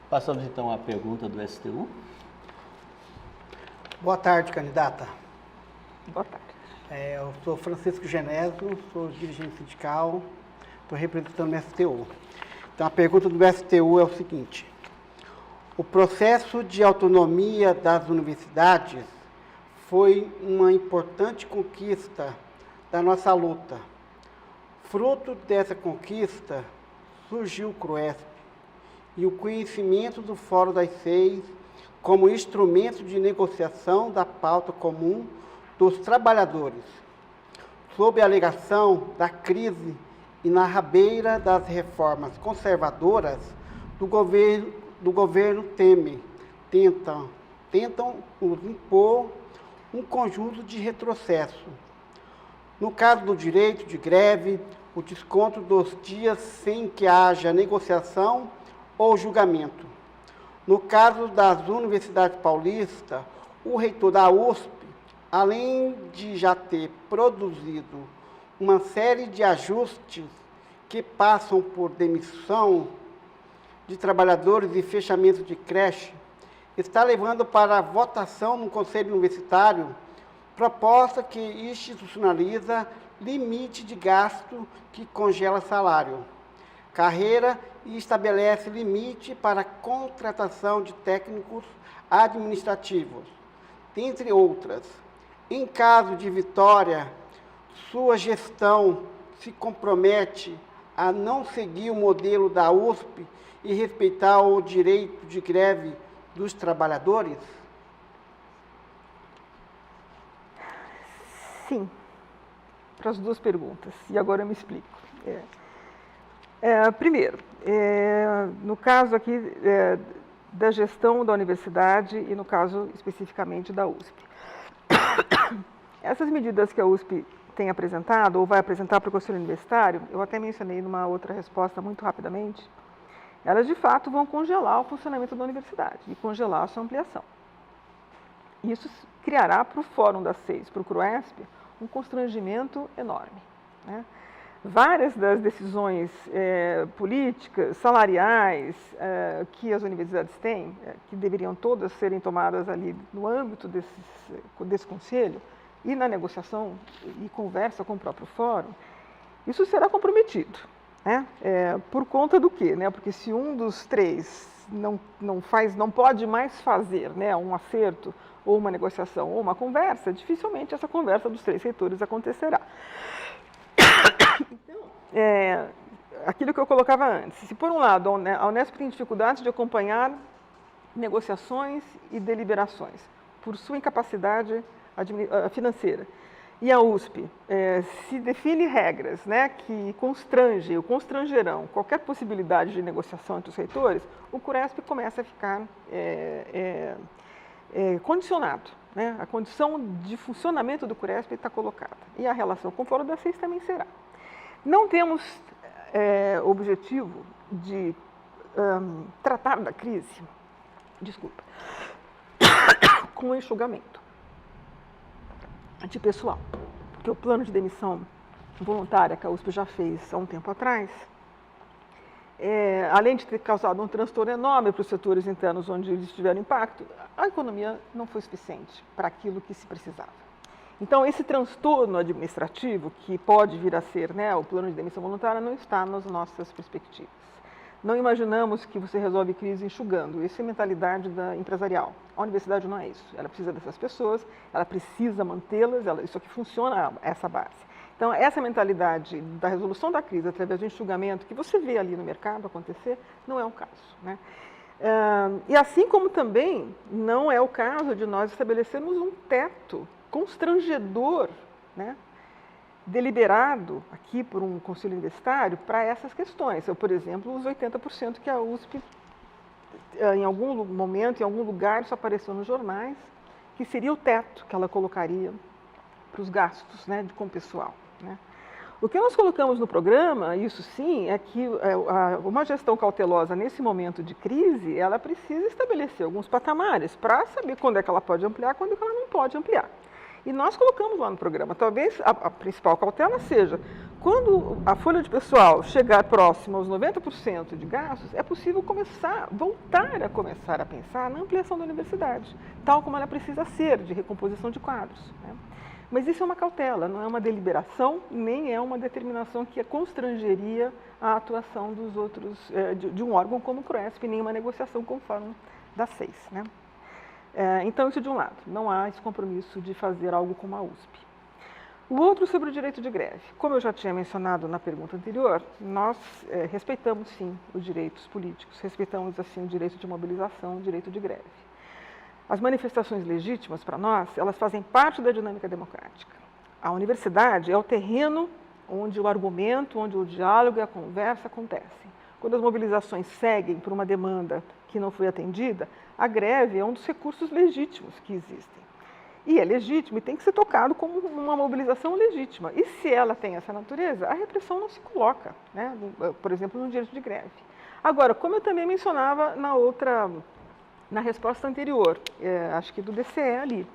Passamos então à pergunta do STU. Boa tarde, candidata. Boa tarde. Eu sou Francisco Genésio, sou dirigente sindical, estou representando o STU. Então, a pergunta do STU é o seguinte: o processo de autonomia das universidades foi uma importante conquista da nossa luta. Fruto dessa conquista, surgiu o CRUESP e o conhecimento do Fórum das Seis como instrumento de negociação da pauta comum dos trabalhadores, sob a alegação da crise e na rabeira das reformas conservadoras do governo Temer, tentam nos impor um conjunto de retrocesso. No caso do direito de greve, o desconto dos dias sem que haja negociação ou julgamento. No caso das universidades paulistas, o reitor da USP, além de já ter produzido uma série de ajustes que passam por demissão de trabalhadores e fechamento de creche, está levando para votação no Conselho Universitário proposta que institucionaliza limite de gasto que congela salário, carreira e estabelece limite para a contratação de técnicos administrativos, dentre outras. Em caso de vitória, sua gestão se compromete a não seguir o modelo da USP e respeitar o direito de greve dos trabalhadores? Sim, para as duas perguntas, e agora eu me explico. Primeiro, no caso aqui da gestão da universidade e no caso especificamente da USP. Essas medidas que a USP tem apresentado, ou vai apresentar para o Conselho Universitário, eu até mencionei numa outra resposta muito rapidamente, elas de fato vão congelar o funcionamento da universidade e congelar a sua ampliação. Isso criará para o Fórum das Seis, para o CRUESP, um constrangimento enorme, né? Várias das decisões políticas, salariais, que as universidades têm, que deveriam todas serem tomadas ali no âmbito desse conselho, e na negociação e conversa com o próprio fórum, isso será comprometido, né? Por conta do quê? Né? Porque se um dos três não pode mais fazer, né, um acerto, ou uma negociação, ou uma conversa, dificilmente essa conversa dos três reitores acontecerá. Então, aquilo que eu colocava antes, se por um lado a Unesp tem dificuldades de acompanhar negociações e deliberações, por sua incapacidade financeira, e a USP se define regras, né, que constrangem ou constrangerão qualquer possibilidade de negociação entre os reitores, o CRUESP começa a ficar condicionado, né? A condição de funcionamento do CRUESP está colocada, e a relação com o Fórum das Seis também será. Não temos objetivo de tratar da crise, com enxugamento de pessoal, porque o plano de demissão voluntária que a USP já fez há um tempo atrás, além de ter causado um transtorno enorme para os setores internos onde eles tiveram impacto, a economia não foi suficiente para aquilo que se precisava. Então, esse transtorno administrativo, que pode vir a ser, né, o plano de demissão voluntária, não está nas nossas perspectivas. Não imaginamos que você resolve crise enxugando. Isso é mentalidade empresarial. A universidade não é isso. Ela precisa dessas pessoas, ela precisa mantê-las, isso aqui funciona, essa base. Então, essa mentalidade da resolução da crise através do enxugamento que você vê ali no mercado acontecer, não é o caso, né? E assim como também não é o caso de nós estabelecermos um teto constrangedor, né, deliberado aqui por um conselho universitário para essas questões. Por exemplo, os 80% que a USP, em algum momento, em algum lugar, isso apareceu nos jornais, que seria o teto que ela colocaria para os gastos, né, com o pessoal, né? O que nós colocamos no programa, isso sim, é que uma gestão cautelosa nesse momento de crise, ela precisa estabelecer alguns patamares para saber quando é que ela pode ampliar, quando é que ela não pode ampliar. E nós colocamos lá no programa, talvez a principal cautela seja quando a folha de pessoal chegar próximo aos 90% de gastos, é possível voltar a pensar na ampliação da universidade, tal como ela precisa ser, de recomposição de quadros, né? Mas isso é uma cautela, não é uma deliberação, nem é uma determinação que constrangeria a atuação dos outros, de um órgão como o CRUESP, nem uma negociação conforme das 6, né? Então, isso de um lado, não há esse compromisso de fazer algo como a USP. O outro sobre o direito de greve. Como eu já tinha mencionado na pergunta anterior, nós respeitamos sim os direitos políticos, respeitamos assim o direito de mobilização, o direito de greve. As manifestações legítimas, para nós, elas fazem parte da dinâmica democrática. A universidade é o terreno onde o argumento, onde o diálogo e a conversa acontecem. Quando as mobilizações seguem por uma demanda que não foi atendida, a greve é um dos recursos legítimos que existem. E é legítimo e tem que ser tocado como uma mobilização legítima. E se ela tem essa natureza, a repressão não se coloca, né? Por exemplo, no direito de greve. Agora, como eu também mencionava na resposta anterior, acho que do DCE ali,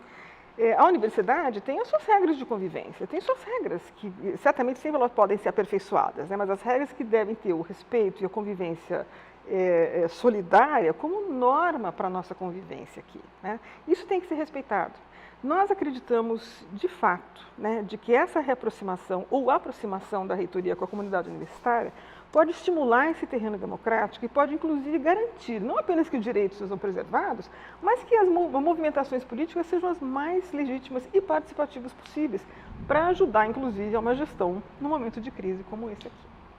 a universidade tem as suas regras de convivência, tem suas regras que certamente sempre elas podem ser aperfeiçoadas, né? Mas as regras que devem ter o respeito e a convivência solidária como norma para a nossa convivência aqui, né? Isso tem que ser respeitado. Nós acreditamos, de fato, né, de que essa reaproximação ou aproximação da reitoria com a comunidade universitária pode estimular esse terreno democrático e pode, inclusive, garantir não apenas que os direitos sejam preservados, mas que as movimentações políticas sejam as mais legítimas e participativas possíveis para ajudar, inclusive, a uma gestão num momento de crise como esse aqui.